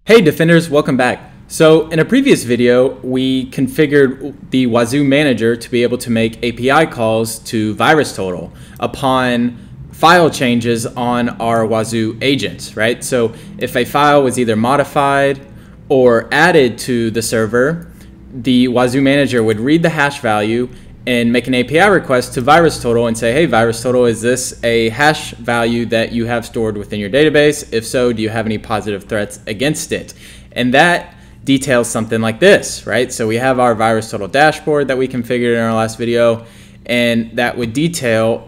Hey Defenders, welcome back. So in a previous video, we configured the Wazuh manager to be able to make API calls to VirusTotal upon file changes on our Wazuh agents, right? So if a file was either modified or added to the server, the Wazuh manager would read the hash value and make an API request to VirusTotal and say, hey, VirusTotal, is this a hash value that you have stored within your database? If so, do you have any positive threats against it? And that details something like this, right? So we have our VirusTotal dashboard that we configured in our last video, and that would detail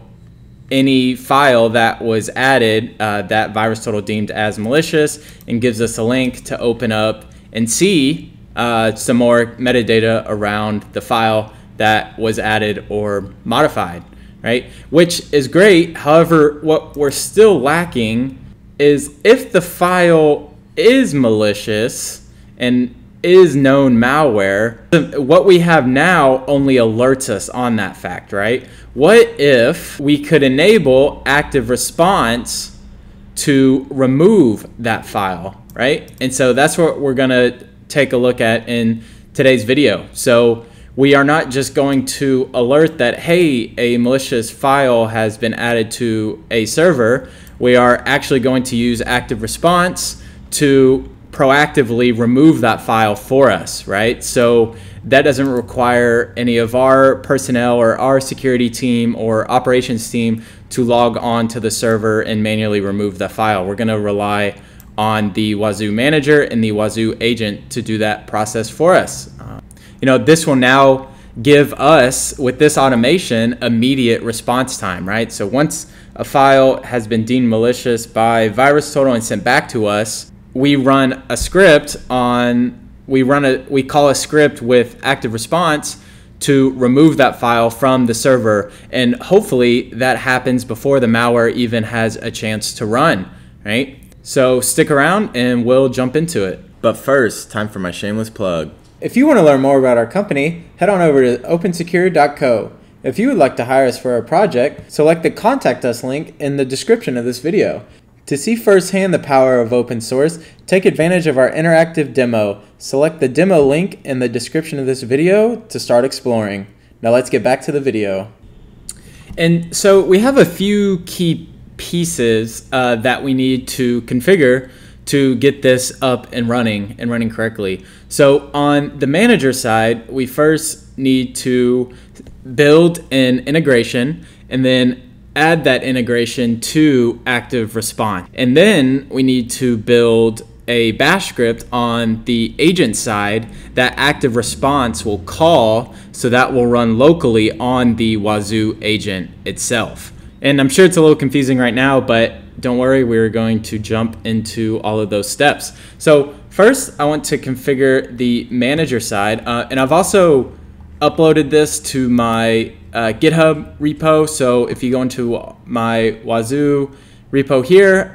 any file that was added that VirusTotal deemed as malicious, and gives us a link to open up and see some more metadata around the file that was added or modified, right? Which is great. However, what we're still lacking is if the file is malicious and is known malware, what we have now only alerts us on that fact, right? What if we could enable active response to remove that file, right? And so that's what we're gonna take a look at in today's video. So we are not just going to alert that, hey, a malicious file has been added to a server. We are actually going to use active response to proactively remove that file for us, right? So that doesn't require any of our personnel or our security team or operations team to log on to the server and manually remove the file. We're gonna rely on the Wazuh manager and the Wazuh agent to do that process for us. This will now give us, with this automation, immediate response time, right? So once a file has been deemed malicious by VirusTotal and sent back to us, we run a script we call a script with active response to remove that file from the server. And hopefully that happens before the malware even has a chance to run, right? So stick around and we'll jump into it. But first, time for my shameless plug. If you want to learn more about our company, head on over to opensecure.co. If you would like to hire us for a project, select the Contact Us link in the description of this video. To see firsthand the power of open source, take advantage of our interactive demo. Select the demo link in the description of this video to start exploring. Now let's get back to the video. And so we have a few key pieces that we need to configure to get this up and running correctly. So on the manager side, we first need to build an integration and then add that integration to active response. And then we need to build a bash script on the agent side that active response will call, so that will run locally on the Wazuh agent itself. And I'm sure it's a little confusing right now, but don't worry, we're going to jump into all of those steps. So first, I want to configure the manager side, and I've also uploaded this to my GitHub repo. So if you go into my Wazuh repo here,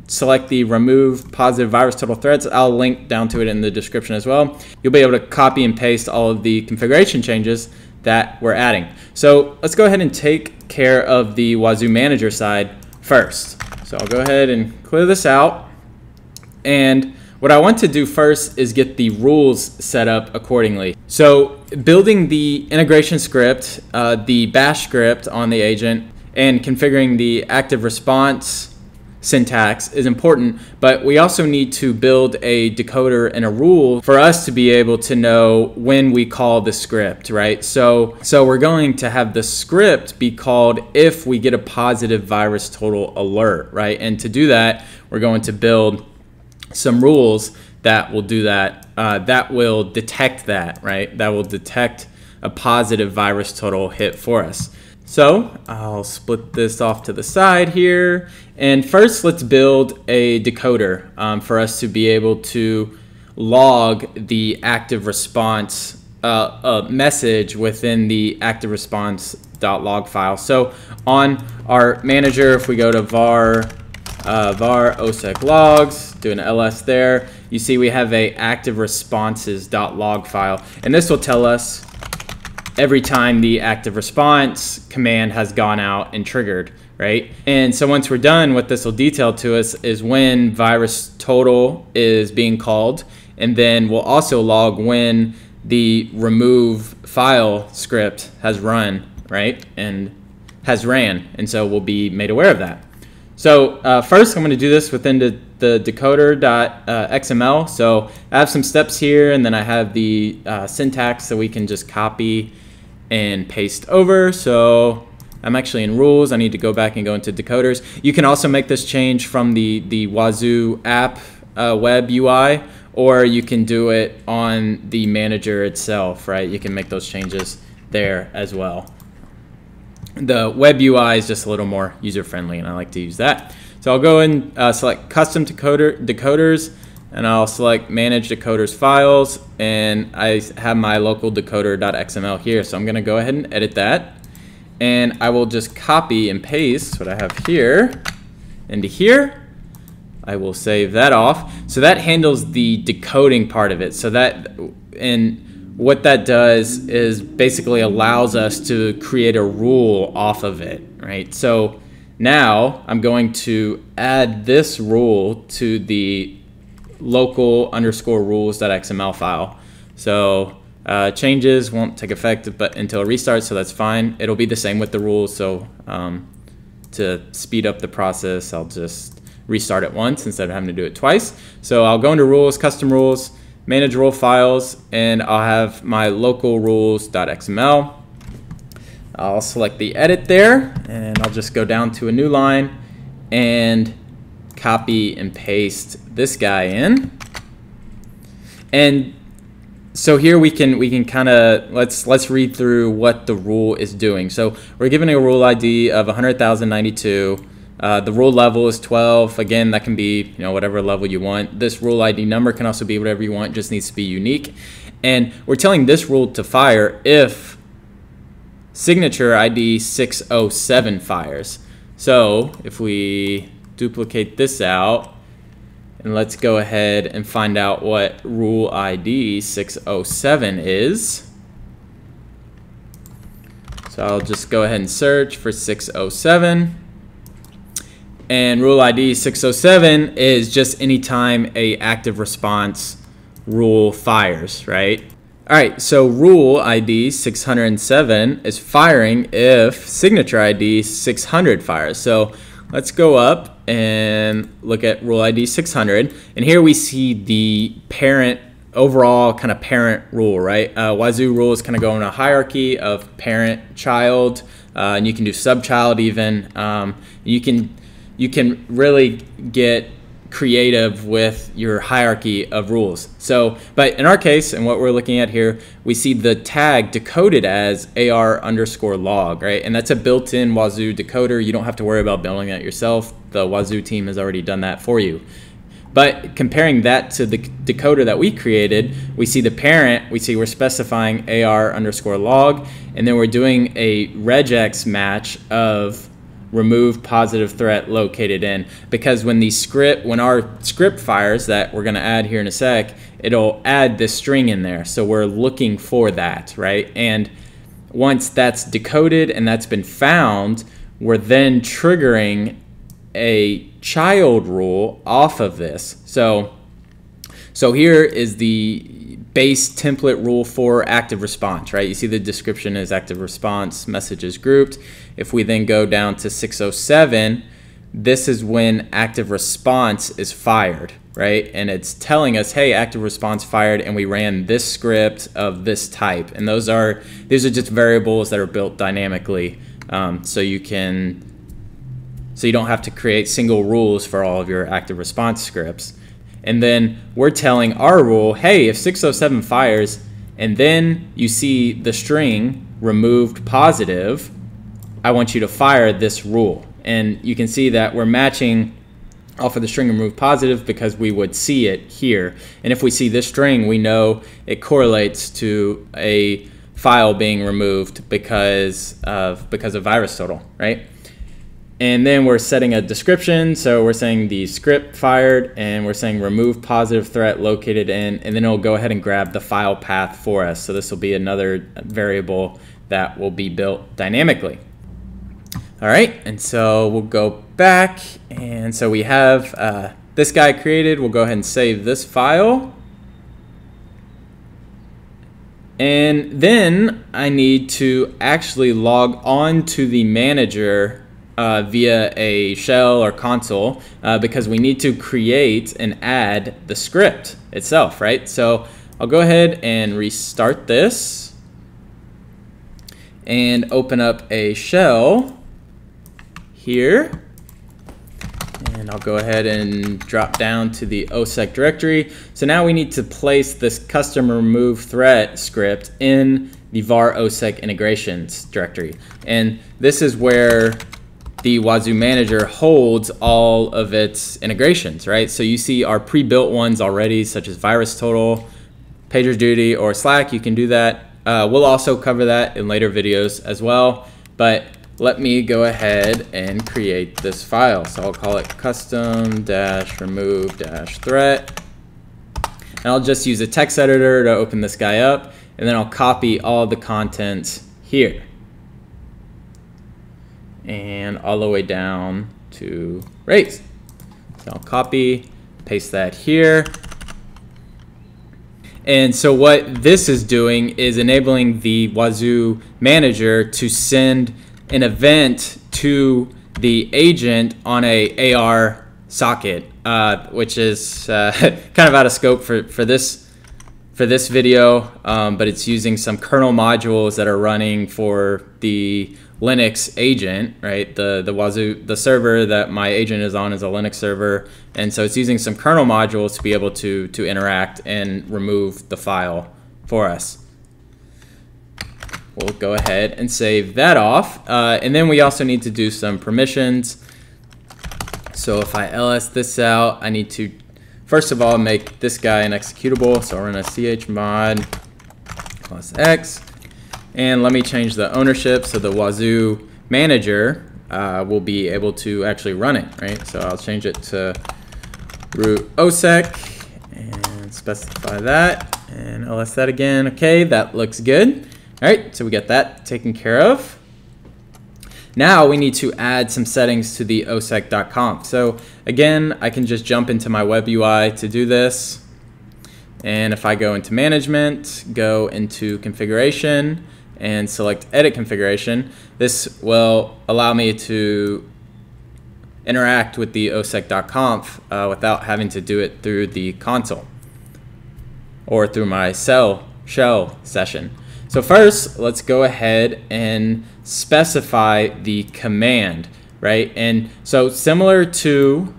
select the remove positive VirusTotal threads. I'll link down to it in the description as well. You'll be able to copy and paste all of the configuration changes that we're adding. So let's go ahead and take care of the Wazuh manager side first. So I'll go ahead and clear this out. And what I want to do first is get the rules set up accordingly. So building the integration script, the bash script on the agent, and configuring the active response syntax is important, but we also need to build a decoder and a rule for us to be able to know when we call the script, right? So we're going to have the script be called if we get a positive VirusTotal alert, right? And to do that, we're going to build some rules that will do that, that will detect that, right? That will detect a positive VirusTotal hit for us. So I'll split this off to the side here. And first, let's build a decoder for us to be able to log the active response message within the active response.log file. So on our manager, if we go to var osec logs, do an ls there, you see we have a active responses.log file. And this will tell us every time the active response command has gone out and triggered, right? And so once we're done, what this will detail to us is when VirusTotal is being called, and then we'll also log when the remove file script has run, right? And has ran, and so we'll be made aware of that. So first I'm going to do this within the decoder.xml. So I have some steps here, and then I have the syntax that we can just copy and paste over. So I'm actually in rules. I need to go back and go into decoders. You can also make this change from the Wazuh app web UI, or you can do it on the manager itself, right? You can make those changes there as well. The web UI is just a little more user-friendly, and I like to use that. So I'll go and select custom decoders, and I'll select manage decoders files, and I have my local decoder.xml here. So I'm going to go ahead and edit that, and I will just copy and paste what I have here into here. I will save that off. So that handles the decoding part of it. So that, and what that does is basically allows us to create a rule off of it, right? So now I'm going to add this rule to the local _rules.xml file. So changes won't take effect but until it restarts, so that's fine. It'll be the same with the rules, so to speed up the process, I'll just restart it once instead of having to do it twice. So I'll go into rules, custom rules, manage rule files, and I'll have my local rules.xml. I'll select the edit there, and I'll just go down to a new line and copy and paste this guy in. And so here we can kind of let's read through what the rule is doing. So we're given a rule ID of 100,092. The rule level is 12. Again, that can be whatever level you want. This rule ID number can also be whatever you want. Just needs to be unique. And we're telling this rule to fire if signature ID 607 fires. So if we duplicate this out, and let's go ahead and find out what rule ID 607 is. So I'll just go ahead and search for 607. And rule ID 607 is just anytime a active response rule fires, right? All right, so rule ID 607 is firing if signature ID 600 fires. So let's go up and look at rule ID 600. And here we see the parent, overall kind of parent rule, right? Wazuh rules kind of go in a hierarchy of parent, child, and you can do subchild even. You can really get creative with your hierarchy of rules. So, but in our case, and what we're looking at here, we see the tag decoded as AR_log, right? And that's a built-in Wazuh decoder. You don't have to worry about building that yourself. The Wazuh team has already done that for you. But comparing that to the decoder that we created, we see the parent, we see we're specifying AR_log, and then we're doing a regex match of remove positive threat located in, because when our script fires that we're going to add here in a sec, it'll add this string in there. So we're looking for that, right? And once that's decoded and that's been found, we're then triggering a child rule off of this. So here is the base template rule for active response, right? You see the description is active response, messages grouped. If we then go down to 607, this is when active response is fired, right? And it's telling us, hey, active response fired, and we ran this script of this type. And these are just variables that are built dynamically, so you don't have to create single rules for all of your active response scripts. And then we're telling our rule, hey, if 607 fires and then you see the string removed positive, I want you to fire this rule. And you can see that we're matching off of the string removed positive because we would see it here. And if we see this string, we know it correlates to a file being removed because of VirusTotal, right? And then we're setting a description, so we're saying the script fired, and we're saying remove positive threat located in, and then it'll go ahead and grab the file path for us. So this will be another variable that will be built dynamically. All right, and so we'll go back, and so we have this guy created. We'll go ahead and save this file. And then I need to actually log on to the manager via a shell or console because we need to create and add the script itself, right? So I'll go ahead and restart this and open up a shell here. And I'll go ahead and drop down to the OSEC directory. So now we need to place this custom remove threat script in the var OSEC integrations directory. And this is where the Wazuh manager holds all of its integrations, right? So you see our pre-built ones already, such as VirusTotal, PagerDuty, or Slack. You can do that. We'll also cover that in later videos as well. But let me go ahead and create this file. So I'll call it custom-remove-threat. And I'll just use a text editor to open this guy up. And then I'll copy all the contents here. And all the way down to raise. So I'll copy, paste that here. And so what this is doing is enabling the Wazuh manager to send an event to the agent on a AR socket, which is kind of out of scope for this video, but it's using some kernel modules that are running for the Linux agent, right? The Wazuh, the server that my agent is on is a Linux server, and so it's using some kernel modules to be able to interact and remove the file for us. We'll go ahead and save that off. And then we also need to do some permissions. So if I ls this out, I need to, first of all, make this guy an executable. So I'll run a chmod +x. And let me change the ownership so the Wazuh manager will be able to actually run it, right? So I'll change it to root OSEC and specify that. And ls that again. Okay, that looks good. All right, so we got that taken care of. Now we need to add some settings to the osec.conf. So again, I can just jump into my web UI to do this. And if I go into management, go into configuration, and select edit configuration, this will allow me to interact with the osec.conf without having to do it through the console or through my shell session. So first, let's go ahead and specify the command, right? And so similar to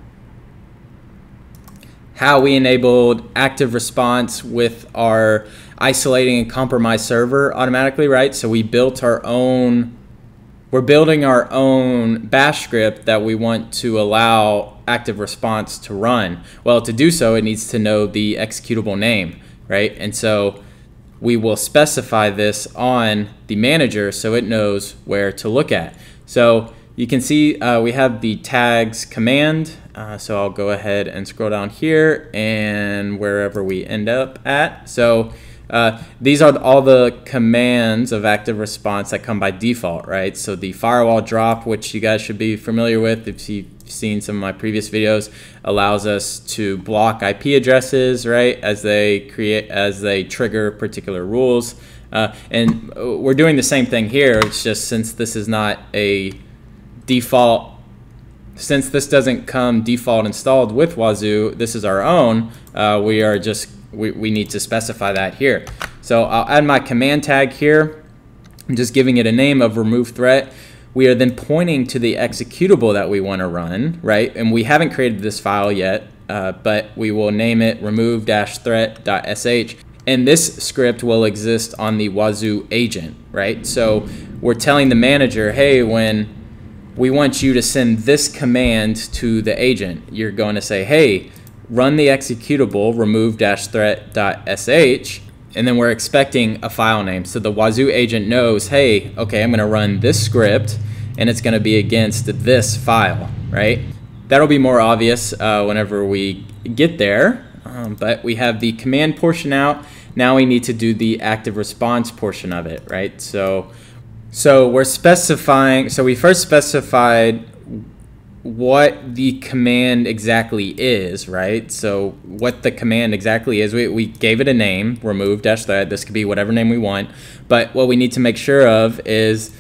how we enabled active response with our isolating and compromised server automatically, right? So we built our own, we're building our own bash script that we want to allow active response to run. Well, to do so, it needs to know the executable name, right? And so we will specify this on the manager so it knows where to look at. So you can see we have the tags command. So I'll go ahead and scroll down here and wherever we end up at. So these are all the commands of active response that come by default, right? So the firewall drop, which you guys should be familiar with if you've seen some of my previous videos, allows us to block IP addresses, right, as they trigger particular rules. And we're doing the same thing here. It's just since this is not a default, since this doesn't come default installed with Wazuh, this is our own. We need to specify that here. So I'll add my command tag here. I'm just giving it a name of remove threat. We are then pointing to the executable that we want to run, right? And we haven't created this file yet, but we will name it remove-threat.sh. And this script will exist on the Wazuh agent, right? So we're telling the manager, hey, when we want you to send this command to the agent, you're going to say, hey, run the executable remove-threat.sh, and then we're expecting a file name. So the Wazuh agent knows, hey, okay, I'm going to run this script, and it's going to be against this file, right? That'll be more obvious whenever we get there, but we have the command portion out. Now we need to do the active response portion of it, right? So So we're specifying, so we first specified what the command exactly is, right? So what the command exactly is, we gave it a name, remove-threat. This could be whatever name we want. But what we need to make sure of is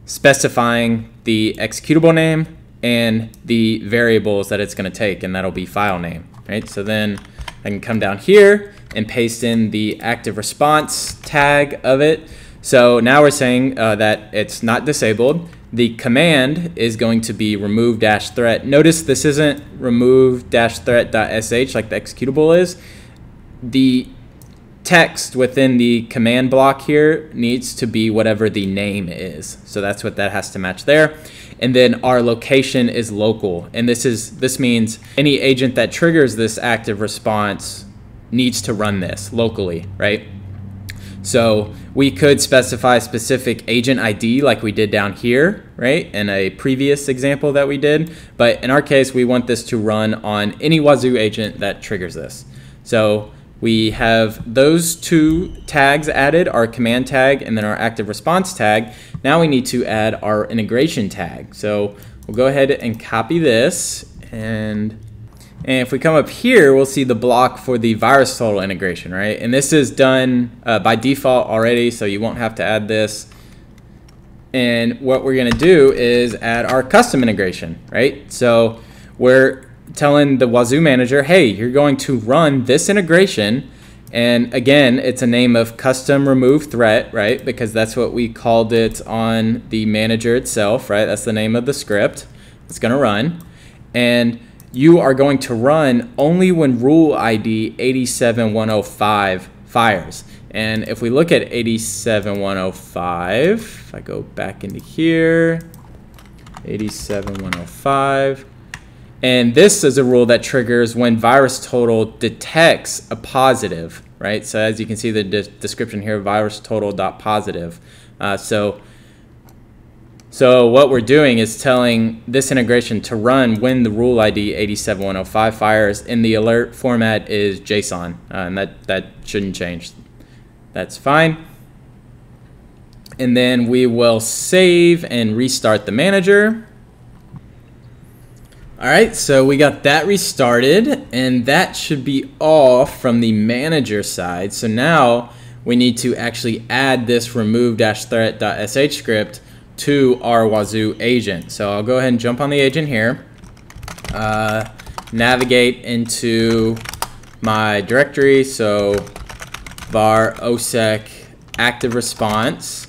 specifying the executable name and the variables that it's going to take, and that'll be file name, right? So then I can come down here and paste in the active response tag of it. So now we're saying that it's not disabled. The command is going to be remove-threat. Notice this isn't remove-threat.sh like the executable is. The text within the command block here needs to be whatever the name is. So that's what that has to match there. And then our location is local. And this means any agent that triggers this active response needs to run this locally, right? So we could specify specific agent ID like we did down here, right, in a previous example that we did. But in our case, we want this to run on any Wazuh agent that triggers this. So we have those two tags added, our command tag and then our active response tag. Now we need to add our integration tag. So we'll go ahead and copy this, and if we come up here, we'll see the block for the VirusTotal integration, right? And this is done by default already, so you won't have to add this. And what we're going to do is add our custom integration, right? So we're telling the Wazuh manager, hey, you're going to run this integration. And again, it's a name of custom remove threat, right? Because that's what we called it on the manager itself, right? That's the name of the script it's going to run. And you are going to run only when rule ID 87105 fires. And if we look at 87105, if I go back into here, 87105, and this is a rule that triggers when VirusTotal detects a positive, right? So as you can see the description here, VirusTotal.positive. So what we're doing is telling this integration to run when the rule ID 87105 fires, and the alert format is JSON, and that shouldn't change. That's fine. And then we will save and restart the manager. All right, so we got that restarted, and that should be all from the manager side. So now we need to actually add this remove-threat.sh script to our Wazuh agent. So I'll go ahead and jump on the agent here, navigate into my directory, so var osec active response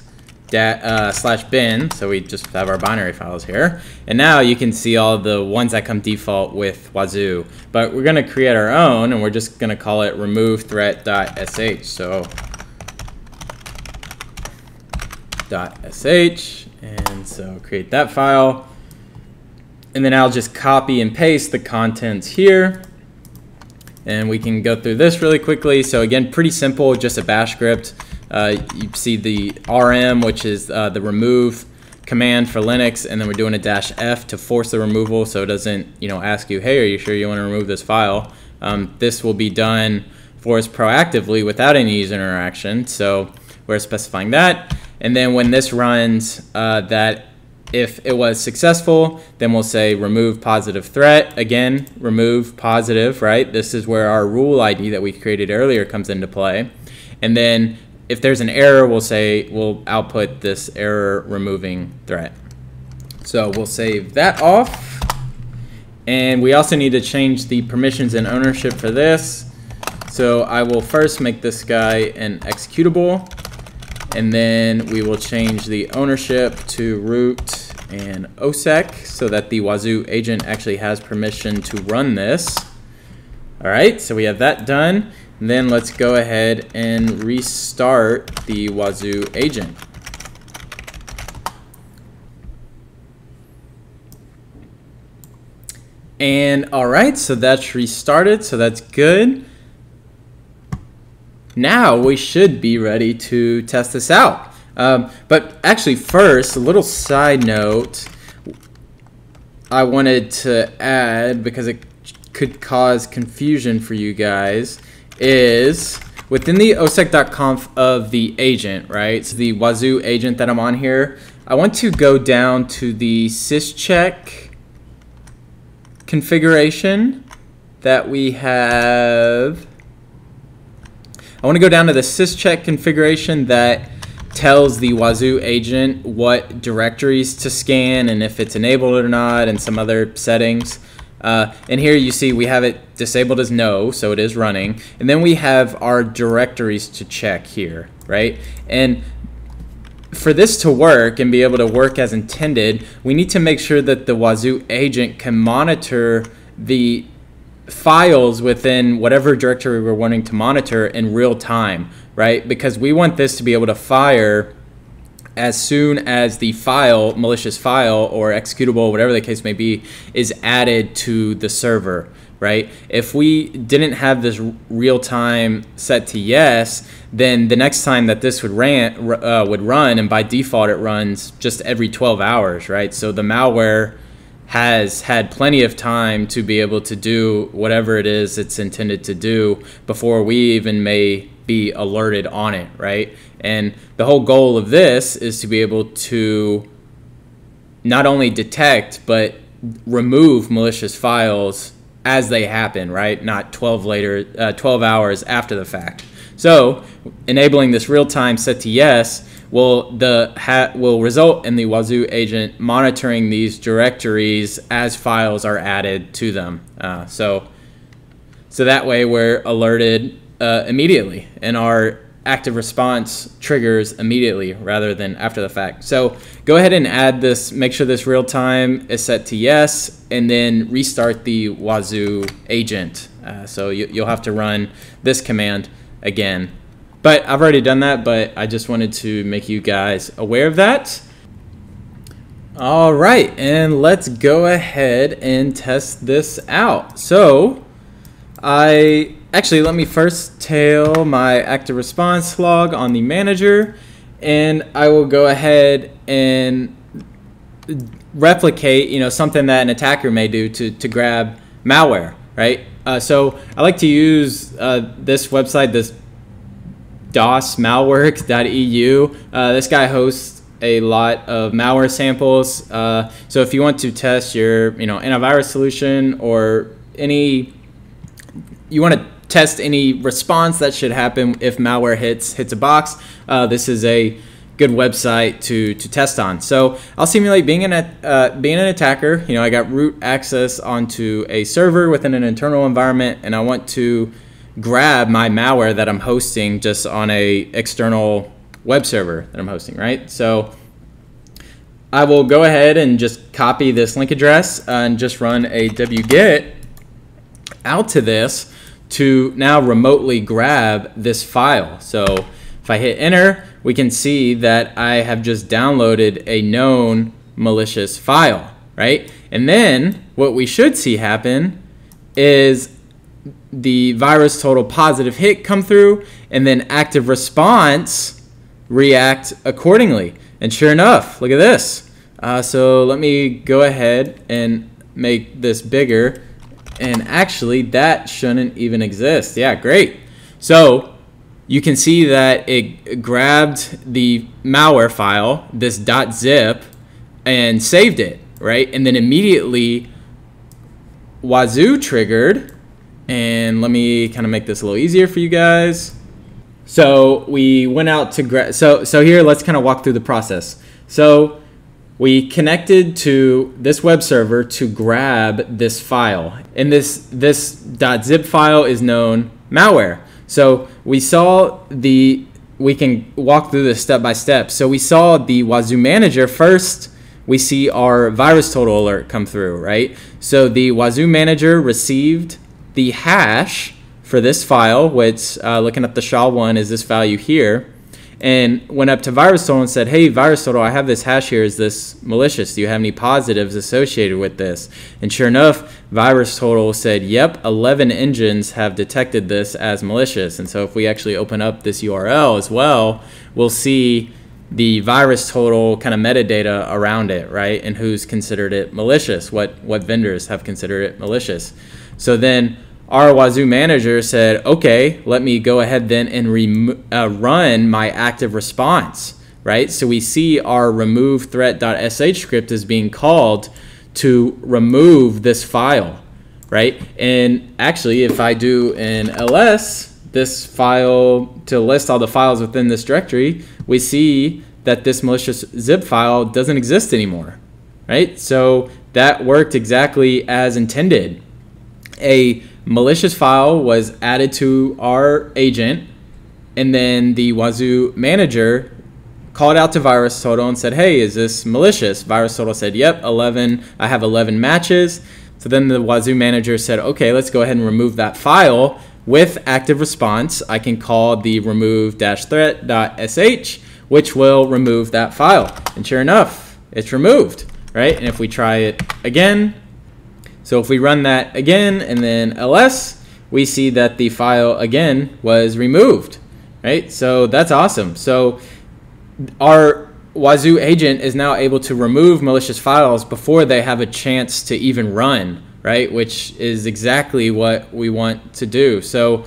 /bin, so we just have our binary files here. And now you can see all the ones that come default with Wazuh. But we're going to create our own, and we're just going to call it remove-threat.sh. So .sh, and so create that file. And then I'll just copy and paste the contents here. And we can go through this really quickly. So again, pretty simple, just a bash script. You see the rm, which is the remove command for Linux, and then we're doing a -f to force the removal, so it doesn't, ask you, hey, are you sure you want to remove this file? This will be done for us proactively without any user interaction. So we're specifying that, and then when this runs, that if it was successful, then we'll say remove positive threat. Again, remove positive, right? This is where our rule ID that we created earlier comes into play, and then if there's an error, we'll output this error removing threat. So we'll save that off. And we also need to change the permissions and ownership for this. So I will first make this guy an executable, and then we will change the ownership to root and osec so that the Wazuh agent actually has permission to run this. All right, so we have that done. And then let's go ahead and restart the Wazuh agent. And all right, so that's restarted, so that's good. Now we should be ready to test this out. But actually first, a little side note I wanted to add, because it could cause confusion for you guys, is within the osec.conf of the agent, right? So the Wazuh agent that I'm on here, I want to go down to the syscheck configuration that we have. I want to go down to the syscheck configuration that tells the Wazuh agent what directories to scan and if it's enabled or not, and some other settings. And here you see we have it disabled as no, so it is running. And then we have our directories to check here, right? And for this to work and be able to work as intended, we need to make sure that the Wazuh agent can monitor the files within whatever directory we're wanting to monitor in real time, right? Because we want this to be able to fire as soon as the file, malicious file or executable, whatever the case may be, is added to the server, right? If we didn't have this real time set to yes, then the next time that this would run, and by default it runs just every 12 hours, right? So the malware has had plenty of time to be able to do whatever it is it's intended to do before we even may be alerted on it, right? And the whole goal of this is to be able to not only detect but remove malicious files as they happen, right? Not 12 hours after the fact. So enabling this real-time set to yes will result in the Wazuh agent monitoring these directories as files are added to them. So that way we're alerted immediately, and our active response triggers immediately rather than after the fact. So go ahead and add this, make sure this real time is set to yes, and then restart the Wazuh agent. So you'll have to run this command again. But I've already done that, but I just wanted to make you guys aware of that. All right, and let's go ahead and test this out. So let me first tail my active response log on the manager, and I will go ahead and replicate, something that an attacker may do to grab malware, right? So I like to use this website, this dosmalworks.eu. This guy hosts a lot of malware samples. So if you want to test your, antivirus solution, or you want to test any response that should happen if malware hits a box, this is a good website to test on. So I'll simulate being an attacker. I got root access onto a server within an internal environment, and I want to grab my malware that I'm hosting just on a external web server that I'm hosting, right? So I will go ahead and just copy this link address and just run a wget out to this to now remotely grab this file. So if I hit enter, we can see that I have just downloaded a known malicious file, right? And then what we should see happen is the VirusTotal positive hit come through, and then active response react accordingly. And sure enough, look at this. So let me go ahead and make this bigger, and actually that shouldn't even exist. Yeah, great. So you can see that it grabbed the malware file, this .zip, and saved it, right? And then immediately Wazuh triggered. And let me kind of make this a little easier for you guys. So we went out to grab, so here let's kind of walk through the process. So we connected to this web server to grab this file, and this .zip file is known malware. So we can walk through this step by step. So we saw the Wazuh manager first. We see our VirusTotal alert come through, right? So the Wazuh manager received the hash for this file, which looking at the SHA-1 is this value here, and went up to VirusTotal and said, hey, VirusTotal, I have this hash here. Is this malicious? Do you have any positives associated with this? And sure enough, VirusTotal said, yep, 11 engines have detected this as malicious. And so if we actually open up this URL as well, we'll see the VirusTotal kind of metadata around it, right? And who's considered it malicious, what vendors have considered it malicious. So then our Wazuh manager said, okay, let me go ahead then and run my active response, right? So we see our remove threat.sh script is being called to remove this file, right? And actually, if I do an ls, this file, to list all the files within this directory, we see that this malicious zip file doesn't exist anymore, right? So that worked exactly as intended. A malicious file was added to our agent, and then the Wazuh manager called out to VirusTotal and said, hey, is this malicious? VirusTotal said, yep, 11. I have 11 matches. So then the Wazuh manager said, okay, let's go ahead and remove that file with active response. I can call the remove-threat.sh, which will remove that file. And sure enough, it's removed, right? And if we try it again, so if we run that again and then ls, we see that the file again was removed, right? So that's awesome. So our Wazuh agent is now able to remove malicious files before they have a chance to even run, right? Which is exactly what we want to do. So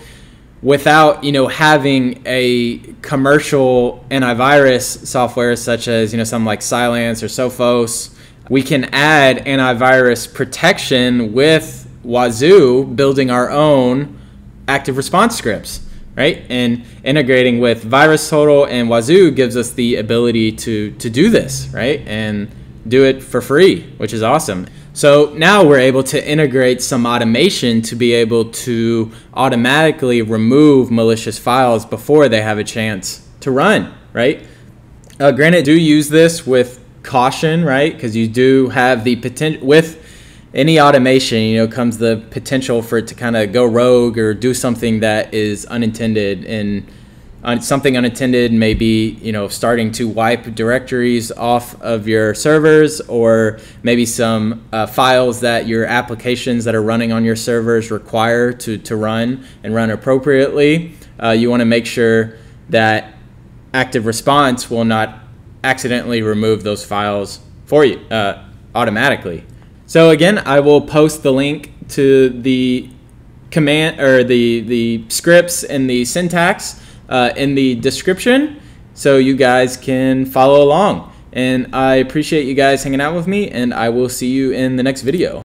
without, having a commercial antivirus software such as, something like Cylance or Sophos, we can add antivirus protection with Wazuh, building our own active response scripts, right? And integrating with VirusTotal and Wazuh gives us the ability to do this, right? And do it for free, which is awesome. So now we're able to integrate some automation to be able to automatically remove malicious files before they have a chance to run, right? Granted, do use this with caution, right? Because you do have the potential with any automation, comes the potential for it to kind of go rogue or do something that is unintended. And something unintended may be, starting to wipe directories off of your servers, or maybe some files that your applications that are running on your servers require to run and run appropriately. You want to make sure that active response will not accidentally remove those files for you automatically. So again, I will post the link to the command or the scripts and the syntax in the description, so you guys can follow along. And I appreciate you guys hanging out with me, and I will see you in the next video.